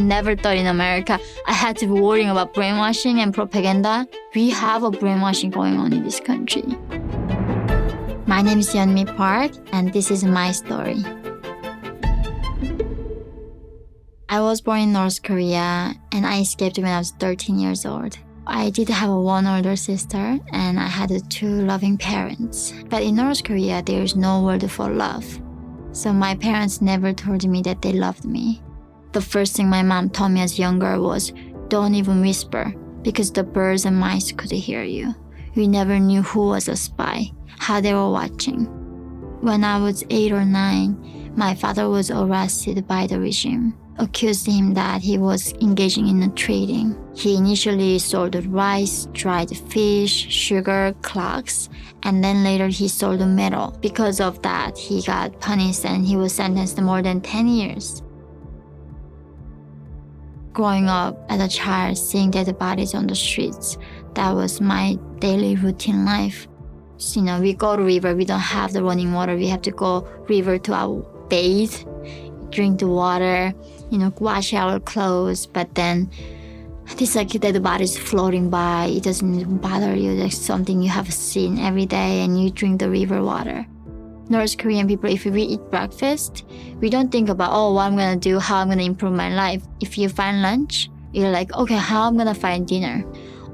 never thought in America I had to be worrying about brainwashing and propaganda. We have a brainwashing going on in this country. My name is Yeonmi Park, and this is my story. I was born in North Korea, and I escaped when I was 13 years old. I did have one older sister, and I had 2 loving parents. But in North Korea, there is no word for love. So my parents never told me that they loved me. The first thing my mom told me as younger was, don't even whisper, because the birds and mice could hear you. We never knew who was a spy, how they were watching. When I was 8 or 9, my father was arrested by the regime, accused him that he was engaging in trading. He initially sold rice, dried fish, sugar, clocks, and then later he sold metal. Because of that, he got punished and he was sentenced to more than 10 years. Growing up as a child, seeing dead bodies on the streets, that was my daily routine life. So, we go to river, we don't have the running water, we have to go river to bathe, drink the water, wash our clothes, but then this dead bodies floating by, it doesn't even bother you. That's something you have seen every day and you drink the river water. North Korean people, if we eat breakfast, we don't think about, what I'm gonna do, how I'm gonna improve my life. If you find lunch, you're like, okay, how I'm gonna find dinner.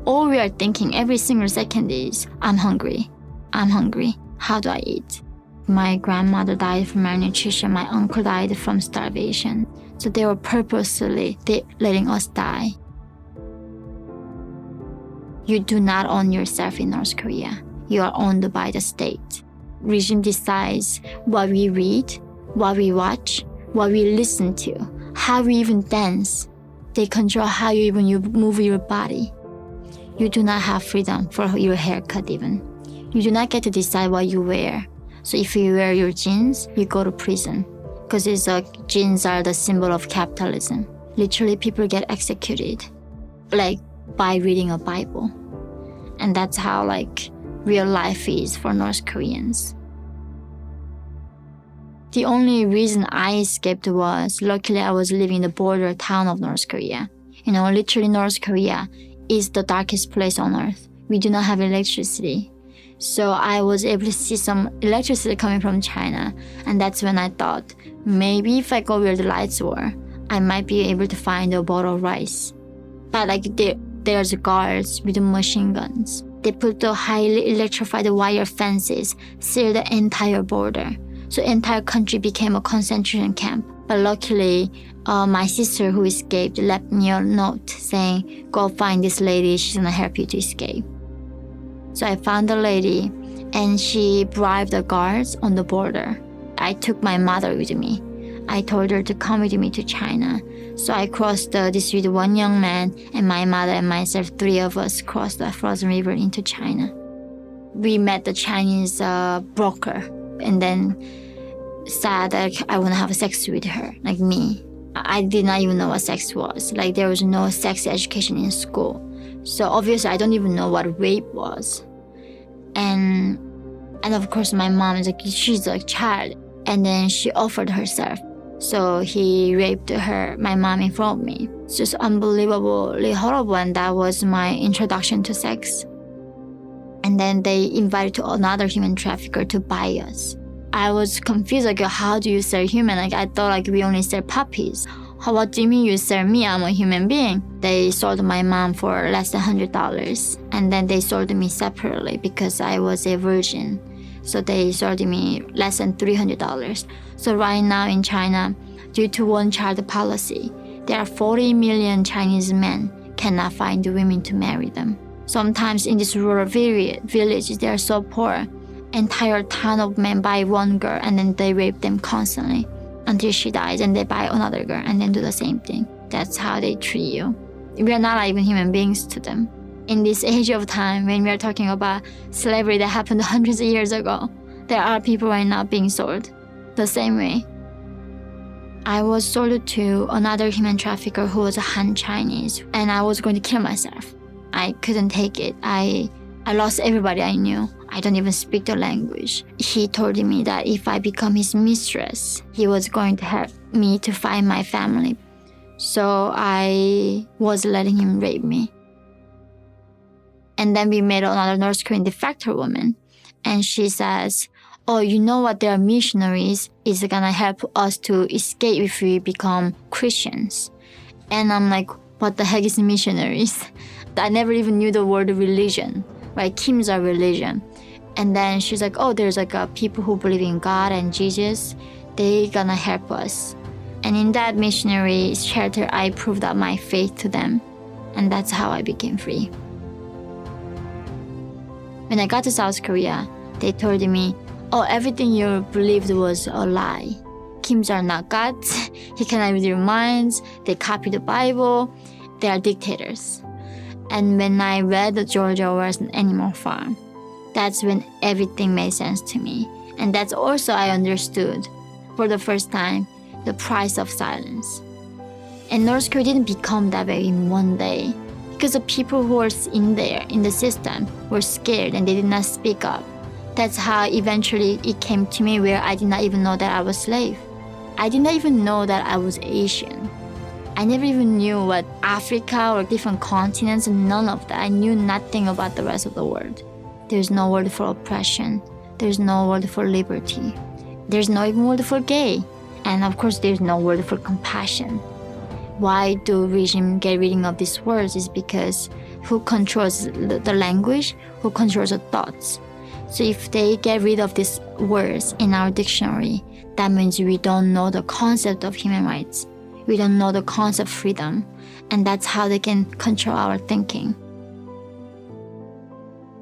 All we are thinking every single second is, I'm hungry. How do I eat? My grandmother died from malnutrition. My uncle died from starvation. So they were purposely letting us die. You do not own yourself in North Korea. You are owned by the state. Regime decides what we read, what we watch, what we listen to, how we even dance. They control how you move your body. You do not have freedom for your haircut even. You do not get to decide what you wear. So if you wear your jeans, you go to prison. Because jeans are the symbol of capitalism. Literally, people get executed, by reading a Bible. And that's how, real life is for North Koreans. The only reason I escaped was, luckily I was living in the border town of North Korea. Literally North Korea is the darkest place on earth. We do not have electricity. So I was able to see some electricity coming from China. And that's when I thought, maybe if I go where the lights were, I might be able to find a bottle of rice. But there's guards with machine guns. They put the highly electrified wire fences, seal the entire border. So the entire country became a concentration camp. But luckily, my sister who escaped left me a note saying, go find this lady, she's gonna help you to escape. So I found the lady, and she bribed the guards on the border. I took my mother with me. I told her to come with me to China. So I crossed this with one young man, and my mother and myself, 3 of us crossed the frozen river into China. We met the Chinese broker, and then said that I want to have sex with her, like me. I did not even know what sex was. There was no sex education in school. So obviously I don't even know what rape was. And of course my mom is she's a child. And then she offered herself. So he raped my mom in front of me. It's just unbelievably horrible, and that was my introduction to sex. And then they invited to another human trafficker to buy us. I was confused, how do you sell human? I thought we only sell puppies. What do you mean you sell me? I'm a human being. They sold my mom for less than $100. And then they sold me separately because I was a virgin. So they sold me less than $300. So right now in China, due to one-child policy, there are 40 million Chinese men cannot find women to marry them. Sometimes in this rural village, they are so poor. Entire town of men buy one girl and then they rape them constantly until she dies, and they buy another girl and then do the same thing. That's how they treat you. We are not even human beings to them. In this age of time, when we are talking about slavery that happened hundreds of years ago, there are people right now being sold the same way. I was sold to another human trafficker who was a Han Chinese, and I was going to kill myself. I couldn't take it. I lost everybody I knew. I don't even speak the language. He told me that if I become his mistress, he was going to help me to find my family. So I was letting him rape me. And then we met another North Korean defector woman. And she says, oh, you know what? There are missionaries. It's gonna help us to escape if we become Christians. And I'm like, what the heck is missionaries? I never even knew the word religion, right? Kim's a religion. And then she's like, oh, there's like people who believe in God and Jesus. They gonna help us. And in that missionary shelter, I proved out my faith to them. And that's how I became free. When I got to South Korea, they told me, oh, everything you believed was a lie. Kims are not gods. He cannot read your minds. They copy the Bible. They are dictators. And when I read that Georgia was an animal farm, that's when everything made sense to me. And that's also I understood, for the first time, the price of silence. And North Korea didn't become that way in one day, because the people who were in there, in the system, were scared and they did not speak up. That's how eventually it came to me where I did not even know that I was slave. I did not even know that I was Asian. I never even knew what Africa or different continents, none of that. I knew nothing about the rest of the world. There's no word for oppression. There's no word for liberty. There's no even word for gay. And of course, there's no word for compassion. Why do regime get rid of these words is because who controls the language, who controls the thoughts. So if they get rid of these words in our dictionary, that means we don't know the concept of human rights. We don't know the concept of freedom. And that's how they can control our thinking.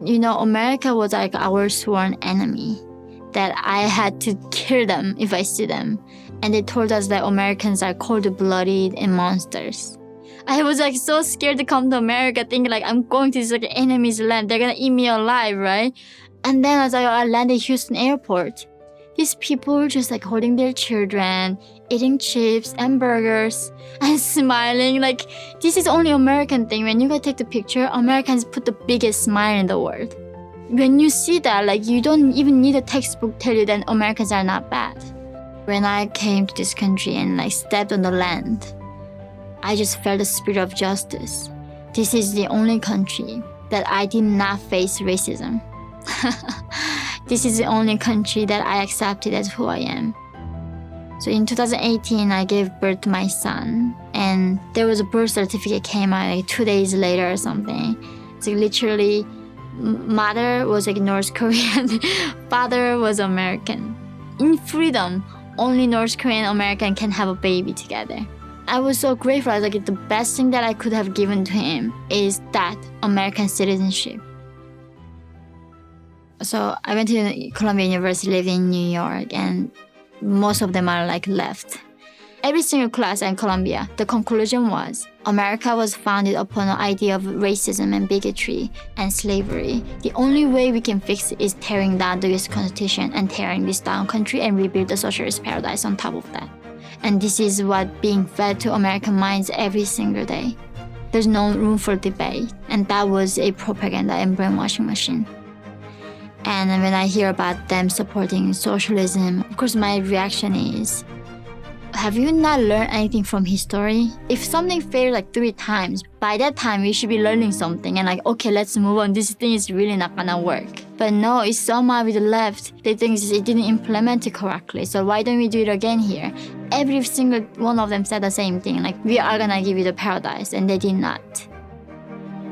You know, America was like our sworn enemy, that I had to kill them if I see them. And they told us that Americans are cold-blooded and monsters. I was like so scared to come to America, thinking like I'm going to this like enemy's land. They're gonna eat me alive, right? And then as I landed Houston airport, these people were just like holding their children, eating chips and burgers and smiling. Like this is only American thing. When you go take the picture, Americans put the biggest smile in the world. When you see that, like you don't even need a textbook tell you that Americans are not bad. When I came to this country and like stepped on the land, I just felt the spirit of justice. This is the only country that I did not face racism. This is the only country that I accepted as who I am. So in 2018, I gave birth to my son, and there was a birth certificate came out like 2 days later or something. So literally, mother was like North Korean, father was American. In freedom, only North Korean and American can have a baby together. I was so grateful. I was like, the best thing that I could have given to him is that American citizenship. So I went to Columbia University, lived in New York, and most of them are like left. Every single class at Columbia, the conclusion was America was founded upon an idea of racism and bigotry and slavery. The only way we can fix it is tearing down the US Constitution and tearing this down country and rebuild the socialist paradise on top of that. And this is what being fed to American minds every single day. There's no room for debate. And that was a propaganda and brainwashing machine. And when I hear about them supporting socialism, of course my reaction is, have you not learned anything from history? If something failed like 3 times, by that time we should be learning something and like, okay, let's move on. This thing is really not gonna work. But no, it's somehow with the left, they think it didn't implement it correctly. So why don't we do it again here? Every single one of them said the same thing, like, we are gonna give you the paradise, and they did not.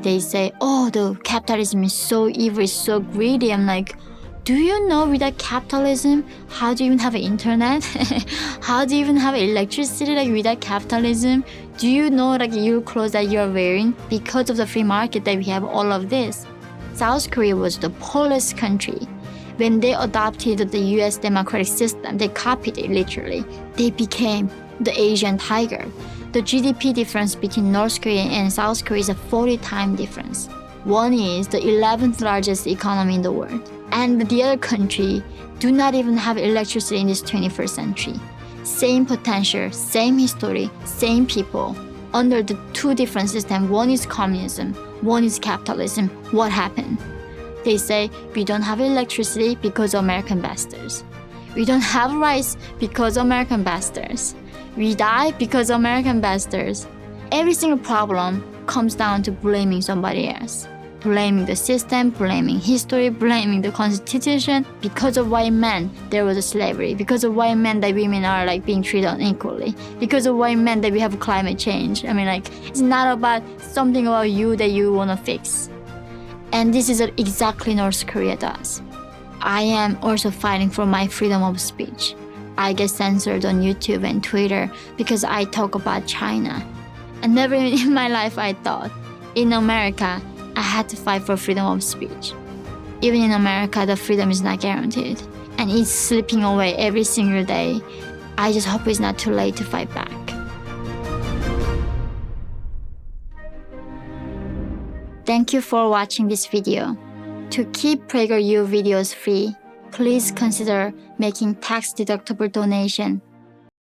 They say, oh, the capitalism is so evil, it's so greedy. I'm like, do you know without capitalism, how do you even have an internet? How do you even have electricity like without capitalism? Do you know like your clothes that you're wearing? Because of the free market that we have all of this. South Korea was the poorest country. When they adopted the US democratic system, they copied it literally. They became the Asian tiger. The GDP difference between North Korea and South Korea is a 40-time difference. One is the 11th largest economy in the world. And the other country do not even have electricity in this 21st century. Same potential, same history, same people. Under the 2 different systems, one is communism, one is capitalism. What happened? They say, we don't have electricity because of American bastards. We don't have rice because of American bastards. We die because American bastards. Every single problem comes down to blaming somebody else. Blaming the system, blaming history, blaming the constitution. Because of white men, there was a slavery. Because of white men, that women are like being treated unequally. Because of white men, that we have climate change. I mean, like, it's not about something about you that you want to fix. And this is exactly North Korea does. I am also fighting for my freedom of speech. I get censored on YouTube and Twitter because I talk about China. And never in my life I thought, in America, I had to fight for freedom of speech. Even in America, the freedom is not guaranteed. And it's slipping away every single day. I just hope it's not too late to fight back. Thank you for watching this video. To keep PragerU videos free, please consider making tax-deductible donation